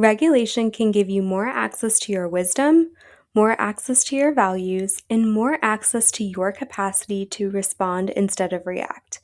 Regulation can give you more access to your wisdom, more access to your values, and more access to your capacity to respond instead of react.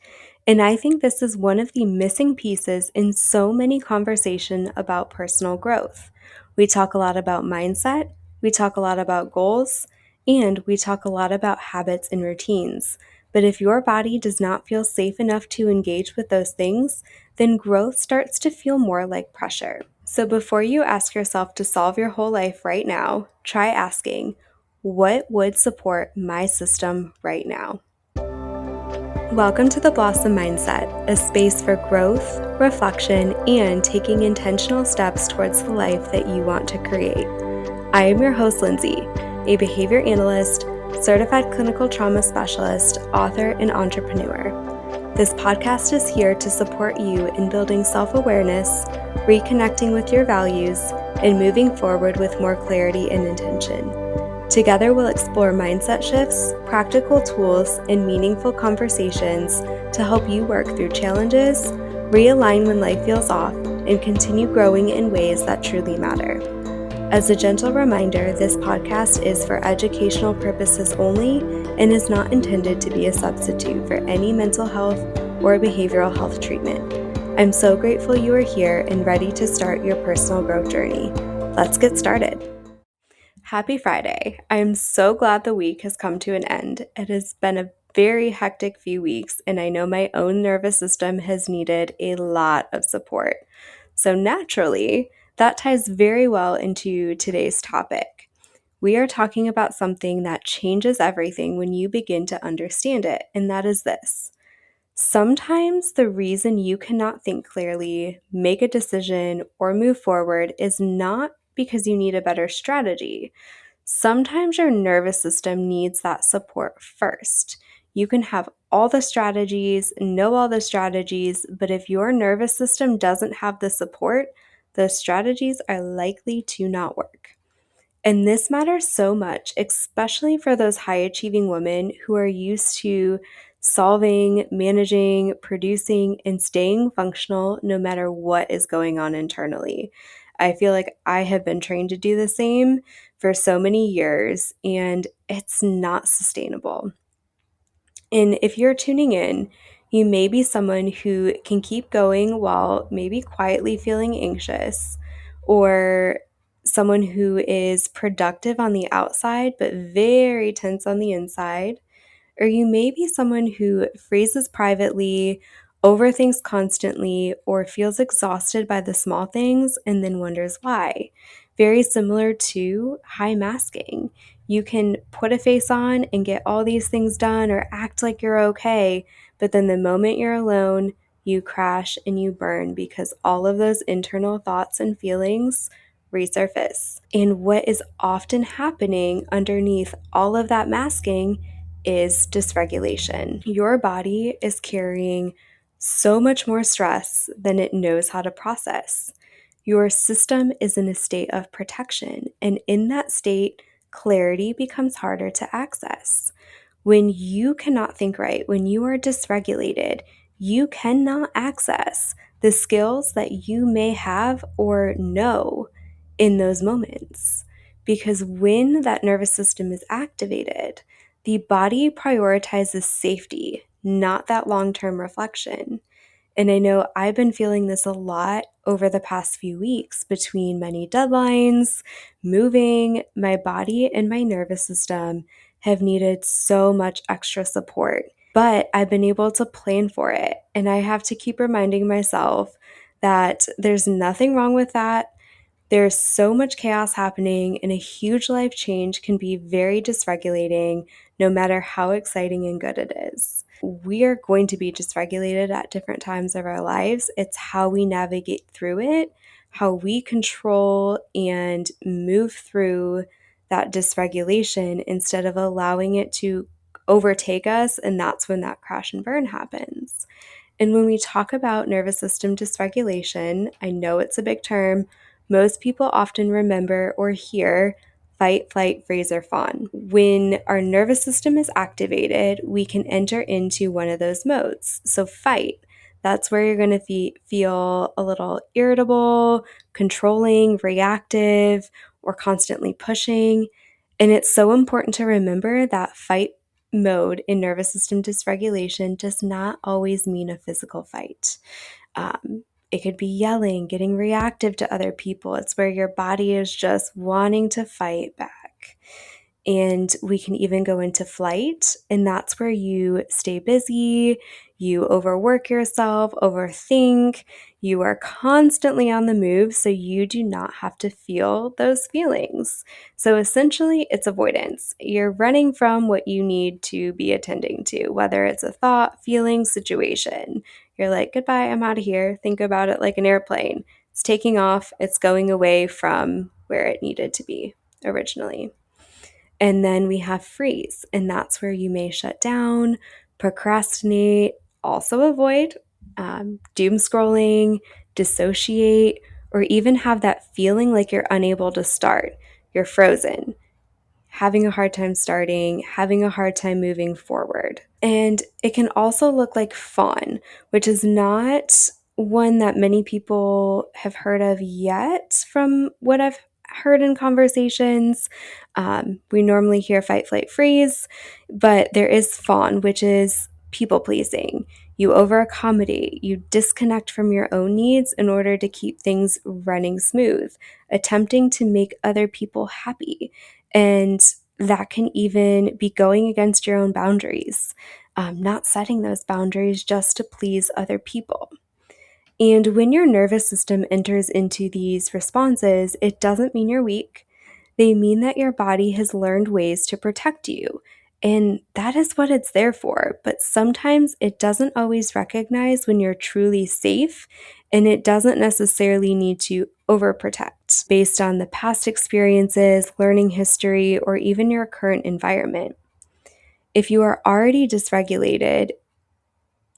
And I think this is one of the missing pieces in so many conversations about personal growth. We talk a lot about mindset, we talk a lot about goals, and we talk a lot about habits and routines. But if your body does not feel safe enough to engage with those things, then growth starts to feel more like pressure. So before you ask yourself to solve your whole life right now, try asking, what would support my system right now? Welcome to the Blossom Mindset, a space for growth, reflection, and taking intentional steps towards the life that you want to create. I am your host, Lindsay, a behavior analyst, certified clinical trauma specialist, author, and entrepreneur. This podcast is here to support you in building self-awareness, reconnecting with your values, and moving forward with more clarity and intention. Together, we'll explore mindset shifts, practical tools, and meaningful conversations to help you work through challenges, realign when life feels off, and continue growing in ways that truly matter. As a gentle reminder, this podcast is for educational purposes only and is not intended to be a substitute for any mental health or behavioral health treatment. I'm so grateful you are here and ready to start your personal growth journey. Let's get started. Happy Friday. I am so glad the week has come to an end. It has been a very hectic few weeks, and I know my own nervous system has needed a lot of support. So naturally, that ties very well into today's topic. We are talking about something that changes everything when you begin to understand it, and that is this. Sometimes the reason you cannot think clearly, make a decision, or move forward is not because you need a better strategy. Sometimes your nervous system needs that support first. You can have all the strategies, know all the strategies, but if your nervous system doesn't have the support, those strategies are likely to not work. And this matters so much, especially for those high achieving women who are used to solving, managing, producing, and staying functional no matter what is going on internally. I feel like I have been trained to do the same for so many years, and it's not sustainable. And if you're tuning in, you may be someone who can keep going while maybe quietly feeling anxious, or someone who is productive on the outside but very tense on the inside. Or you may be someone who freezes privately, overthinks constantly, or feels exhausted by the small things and then wonders why. Very similar to high masking. You can put a face on and get all these things done or act like you're okay, but then the moment you're alone, you crash and you burn because all of those internal thoughts and feelings resurface. And what is often happening underneath all of that masking is dysregulation. Your body is carrying so much more stress than it knows how to process. Your system is in a state of protection, and in that state, clarity becomes harder to access. When you cannot think right, when you are dysregulated, you cannot access the skills that you may have or know in those moments. Because when that nervous system is activated, the body prioritizes safety, not that long-term reflection. And I know I've been feeling this a lot over the past few weeks between many deadlines, moving. My body and my nervous system have needed so much extra support, but I've been able to plan for it. And I have to keep reminding myself that there's nothing wrong with that. There's so much chaos happening, and a huge life change can be very dysregulating, no matter how exciting and good it is. We are going to be dysregulated at different times of our lives. It's how we navigate through it, how we control and move through that dysregulation instead of allowing it to overtake us, and that's when that crash and burn happens. And when we talk about nervous system dysregulation, I know it's a big term. Most people often remember or hear fight, flight, freeze, or fawn. When our nervous system is activated, we can enter into one of those modes. So fight, That's where you're going to feel a little irritable, controlling, reactive, or constantly pushing. And it's so important to remember that fight mode in nervous system dysregulation does not always mean a physical fight. It could be yelling, getting reactive to other people. It's where your body is just wanting to fight back. And we can even go into flight, and that's where you stay busy, you overwork yourself, overthink, you are constantly on the move, so you do not have to feel those feelings. So essentially, it's avoidance. You're running from what you need to be attending to, whether it's a thought, feeling, situation. You're like, goodbye, I'm out of here. Think about it like an airplane. It's taking off, it's going away from where it needed to be originally. And then we have freeze, and that's where you may shut down, procrastinate, also avoid, doom scrolling, dissociate, or even have that feeling like you're unable to start. You're frozen, having a hard time starting, having a hard time moving forward. And it can also look like fawn, which is not one that many people have heard of yet from what I've heard in conversations. We normally hear fight, flight, freeze, but there is fawn, which is people pleasing. You over accommodate, you disconnect from your own needs in order to keep things running smooth, attempting to make other people happy. And that can even be going against your own boundaries, not setting those boundaries just to please other people. And when your nervous system enters into these responses, it doesn't mean you're weak. They mean that your body has learned ways to protect you. And that is what it's there for. But sometimes it doesn't always recognize when you're truly safe, and it doesn't necessarily need to overprotect based on the past experiences, learning history, or even your current environment. If you are already dysregulated,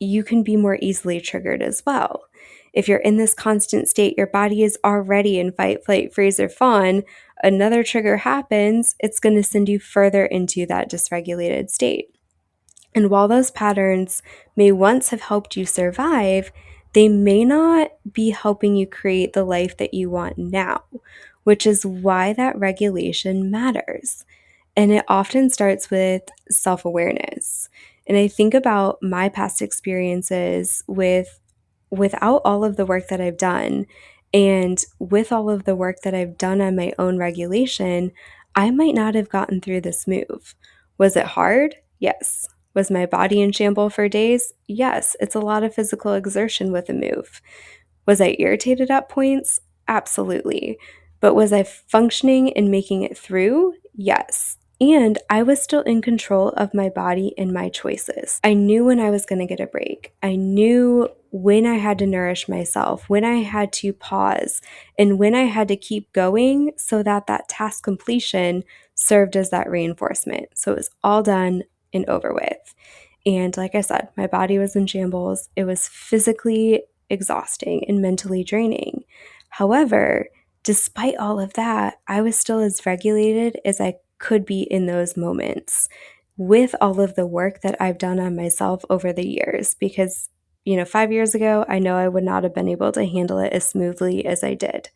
you can be more easily triggered as well. If you're in this constant state, your body is already in fight, flight, freeze, or fawn, another trigger happens, it's going to send you further into that dysregulated state. And while those patterns may once have helped you survive, they may not be helping you create the life that you want now, which is why that regulation matters. And it often starts with self-awareness. And I think about my past experiences without all of the work that I've done, and with all of the work that I've done on my own regulation, I might not have gotten through this move. Was it hard? Yes. Was my body in shambles for days? Yes. It's a lot of physical exertion with a move. Was I irritated at points? Absolutely. But was I functioning and making it through? Yes. And I was still in control of my body and my choices. I knew when I was going to get a break. I knew when I had to nourish myself, when I had to pause, and when I had to keep going so that that task completion served as that reinforcement. So it was all done and over with. And like I said, my body was in shambles. It was physically exhausting and mentally draining. However, despite all of that, I was still as regulated as I could be in those moments with all of the work that I've done on myself over the years. Because, 5 years ago, I know I would not have been able to handle it as smoothly as I did.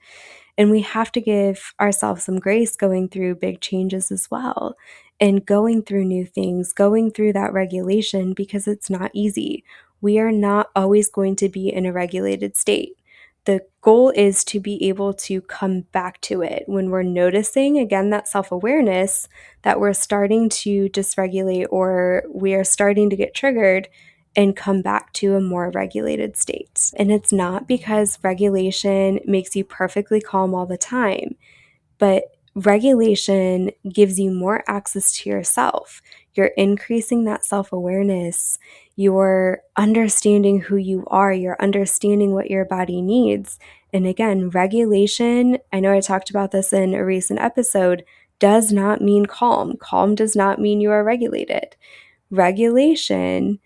And we have to give ourselves some grace going through big changes as well, and going through new things, going through that regulation, because it's not easy. We are not always going to be in a regulated state. The goal is to be able to come back to it when we're noticing, again, that self-awareness that we're starting to dysregulate or we are starting to get triggered, and come back to a more regulated state. And it's not because regulation makes you perfectly calm all the time, but regulation gives you more access to yourself. You're increasing that self-awareness. You're understanding who you are. You're understanding what your body needs. And again, regulation, I know I talked about this in a recent episode, does not mean calm. Calm does not mean you are regulated. Regulation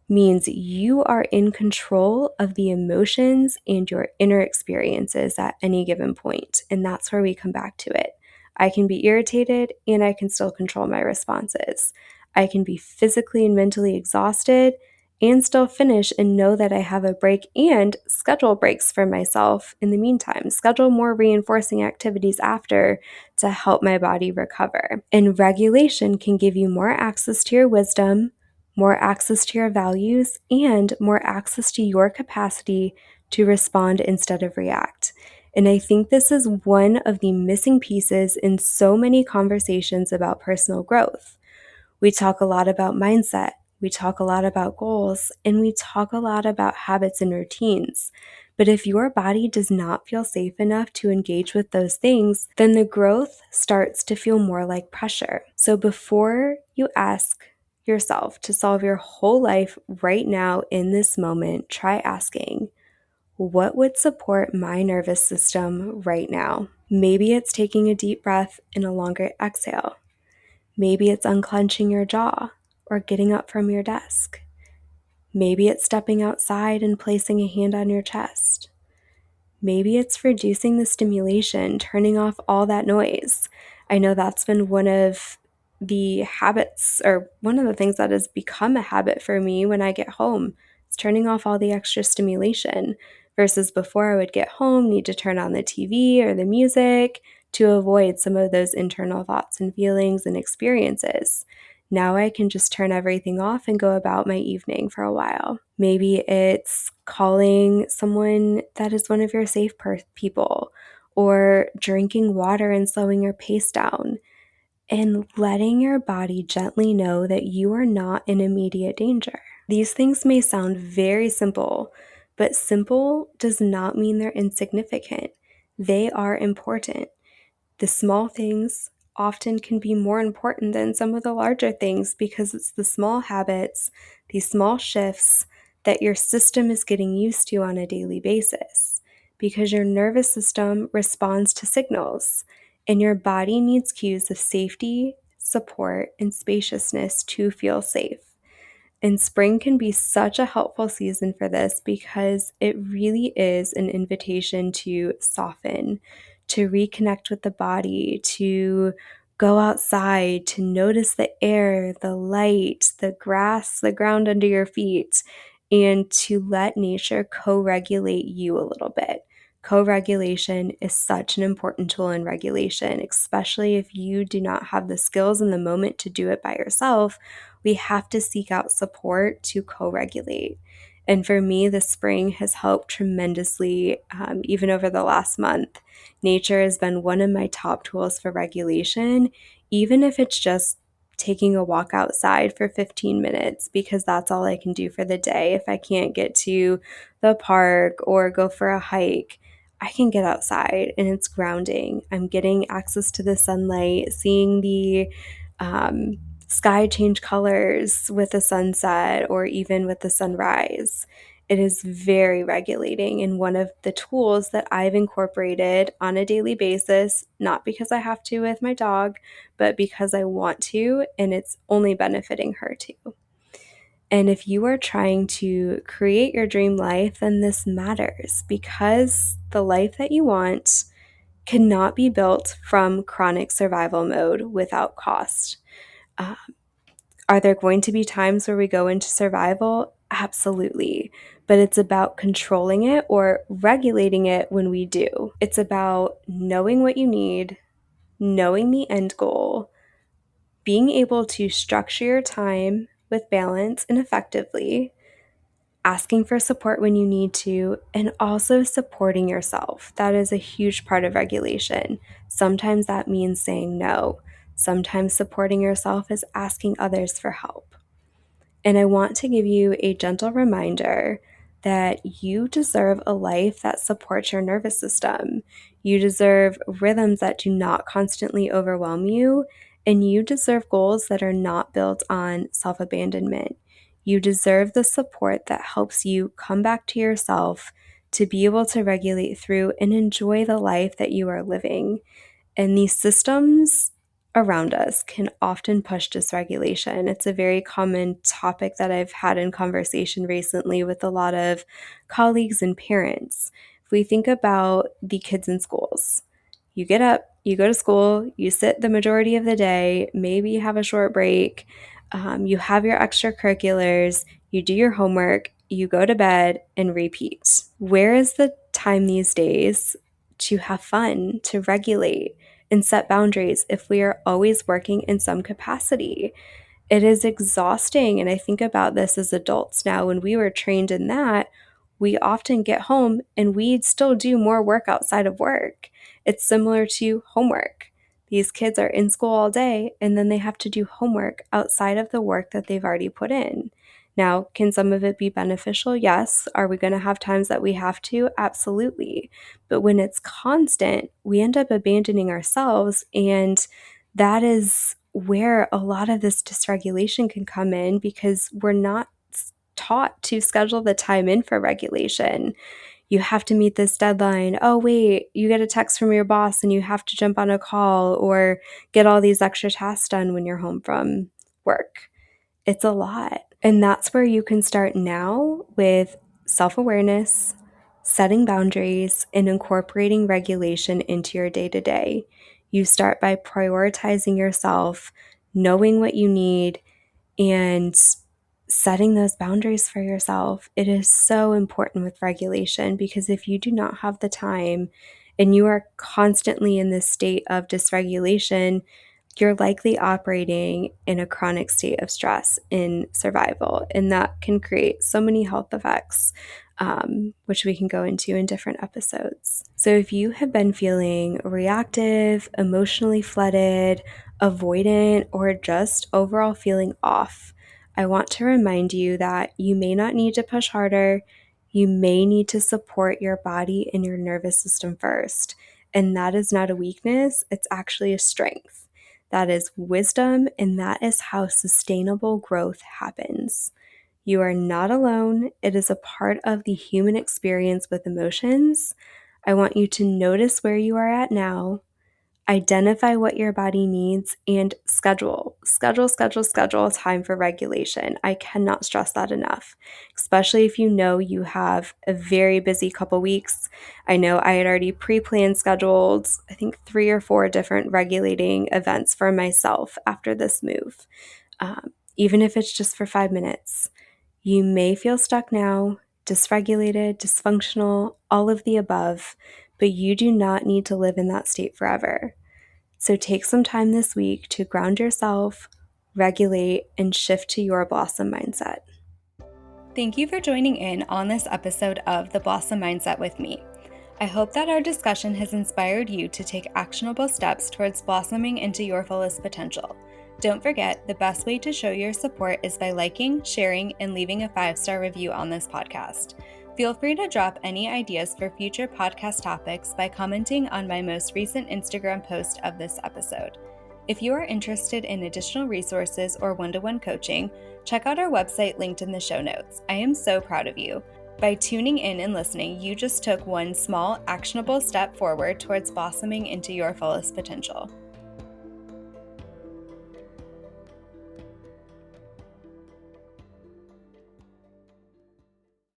means you are in control of the emotions and your inner experiences at any given point. And that's where we come back to it. I can be irritated and I can still control my responses. I can be physically and mentally exhausted and still finish and know that I have a break and schedule breaks for myself in the meantime. Schedule more reinforcing activities after to help my body recover. And regulation can give you more access to your wisdom, more access to your values, and more access to your capacity to respond instead of react. And I think this is one of the missing pieces in so many conversations about personal growth. We talk a lot about mindset, we talk a lot about goals, and we talk a lot about habits and routines. But if your body does not feel safe enough to engage with those things, then the growth starts to feel more like pressure. So before you ask yourself to solve your whole life right now in this moment, try asking, what would support my nervous system right now? Maybe it's taking a deep breath and a longer exhale. Maybe it's unclenching your jaw or getting up from your desk. Maybe it's stepping outside and placing a hand on your chest. Maybe it's reducing the stimulation, turning off all that noise. I know that's been one of the habits, or one of the things that has become a habit for me when I get home. It's turning off all the extra stimulation versus before I would get home, need to turn on the TV or the music to avoid some of those internal thoughts and feelings and experiences. Now I can just turn everything off and go about my evening for a while. Maybe it's calling someone that is one of your safe people, or drinking water and slowing your pace down, and letting your body gently know that you are not in immediate danger. These things may sound very simple, but simple does not mean they're insignificant. They are important. The small things often can be more important than some of the larger things because it's the small habits, these small shifts that your system is getting used to on a daily basis, because your nervous system responds to signals and your body needs cues of safety, support, and spaciousness to feel safe. And spring can be such a helpful season for this because it really is an invitation to soften, to reconnect with the body, to go outside, to notice the air, the light, the grass, the ground under your feet, and to let nature co-regulate you a little bit. Co-regulation is such an important tool in regulation, especially if you do not have the skills in the moment to do it by yourself. We have to seek out support to co-regulate. And for me, the spring has helped tremendously, even over the last month. Nature has been one of my top tools for regulation, even if it's just taking a walk outside for 15 minutes, because that's all I can do for the day. If I can't get to the park or go for a hike, I can get outside and it's grounding. I'm getting access to the sunlight, seeing the sky change colors with the sunset or even with the sunrise. It is very regulating and one of the tools that I've incorporated on a daily basis, not because I have to with my dog, but because I want to, and it's only benefiting her too. And if you are trying to create your dream life, then this matters because the life that you want cannot be built from chronic survival mode without cost. Are there going to be times where we go into survival? Absolutely. But it's about controlling it or regulating it when we do. It's about knowing what you need, knowing the end goal, being able to structure your time with balance and effectively, asking for support when you need to, and also supporting yourself. That is a huge part of regulation. Sometimes that means saying no. Sometimes supporting yourself is asking others for help. And I want to give you a gentle reminder that you deserve a life that supports your nervous system. You deserve rhythms that do not constantly overwhelm you, and you deserve goals that are not built on self-abandonment. You deserve the support that helps you come back to yourself to be able to regulate through and enjoy the life that you are living. And these systems around us can often push dysregulation. It's a very common topic that I've had in conversation recently with a lot of colleagues and parents. If we think about the kids in schools, you get up, you go to school, you sit the majority of the day, maybe you have a short break, you have your extracurriculars, you do your homework, you go to bed, and repeat. Where is the time these days to have fun, to regulate, and set boundaries if we are always working in some capacity? It is exhausting. And I think about this as adults now. When we were trained in that, we often get home and we still do more work outside of work. It's similar to homework. These kids are in school all day and then they have to do homework outside of the work that they've already put in. Now, can some of it be beneficial? Yes. Are we going to have times that we have to? Absolutely. But when it's constant, we end up abandoning ourselves, and that is where a lot of this dysregulation can come in, because we're not taught to schedule the time in for regulation. You have to meet this deadline. Oh, wait, you get a text from your boss and you have to jump on a call or get all these extra tasks done when you're home from work. It's a lot. And that's where you can start now with self-awareness, setting boundaries, and incorporating regulation into your day-to-day. You start by prioritizing yourself, knowing what you need, and setting those boundaries for yourself. It is so important with regulation, because if you do not have the time and you are constantly in this state of dysregulation, you're likely operating in a chronic state of stress in survival, and that can create so many health effects, which we can go into in different episodes. So if you have been feeling reactive, emotionally flooded, avoidant, or just overall feeling off, I want to remind you that you may not need to push harder. You may need to support your body and your nervous system first. And that is not a weakness, it's actually a strength. That is wisdom, and that is how sustainable growth happens. You are not alone. It is a part of the human experience with emotions. I want you to notice where you are at now, identify what your body needs, and schedule time for regulation. I cannot stress that enough, especially if you know you have a very busy couple weeks. I know I had already pre-planned scheduled, I think 3 or 4 different regulating events for myself after this move. Even if it's just for 5 minutes. You may feel stuck now, dysregulated, dysfunctional, all of the above, but you do not need to live in that state forever. So take some time this week to ground yourself, regulate, and shift to your Blossom mindset. Thank you for joining in on this episode of The Blossom Mindset with me. I hope that our discussion has inspired you to take actionable steps towards blossoming into your fullest potential. Don't forget, the best way to show your support is by liking, sharing, and leaving a 5-star review on this podcast. Feel free to drop any ideas for future podcast topics by commenting on my most recent Instagram post of this episode. If you are interested in additional resources or one-to-one coaching, check out our website linked in the show notes. I am so proud of you. By tuning in and listening, you just took one small, actionable step forward towards blossoming into your fullest potential.